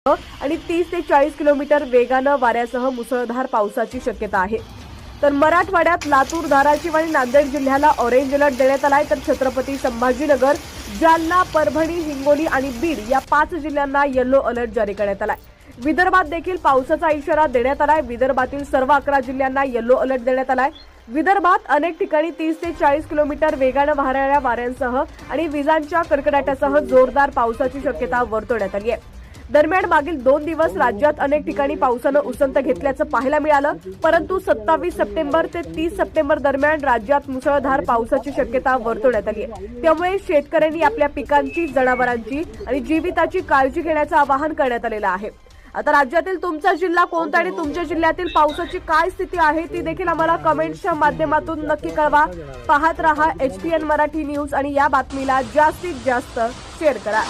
आणि 30 ते 40 किलोमीटर वेगानं वाऱ्यासह मुसळधार पावसाची शक्यता आहे। तर मराठवाड्यात लातूर, धाराशिव आणि नांदेड जिल्ह्याला ऑरेंज अलर्ट देण्यात आलाय। तर छत्रपती संभाजीनगर, जालना, परभणी, हिंगोली आणि बीड या 5 जिल्ह्यांना येलो अलर्ट जारी करण्यात आलाय। विदर्भात देखील पावसाचा इशारा देण्यात आलाय। विदर्भातील सर्व 11 जिल्ह्यांना येलो अलर्ट देण्यात आलाय। विदर्भात अनेक ठिकाणी 30 ते 40 किलोमीटर वेगानं वाहणाऱ्या वाऱ्यांसह आणि विजांच्या कडकडाटासह जोरदार पावसाची शक्यता वर्तवण्यात आली आहे। दरम्यान मागील 2 दिवस राज्यात अनेक ठिकाणी पावसानं उसंत घेतल्याचं पाहायला मिळालं, परंतु 27 सप्टेंबर ते 30 सप्टेंबर दरम्यान राज्यात मुसळधार पावसाची शक्यता वर्तवण्यात आली आहे। त्यामुळे शेतकऱ्यांनी आपल्या पिकांची, जनावरांची आणि जीविताची काळजी घेण्याचं आवाहन करण्यात आलेलं आहे। आता राज्यातील तुमचा जिल्हा कोणता आणि तुमच्या जिल्ह्यातील पावसाची काय स्थिती आहे ती देखील आम्हाला कमेंट्सच्या माध्यमातून नक्की कळवा। पाहत रहा HPN मराठी न्यूज आणि या बातमीला जास्तीत जास्त शेअर करा।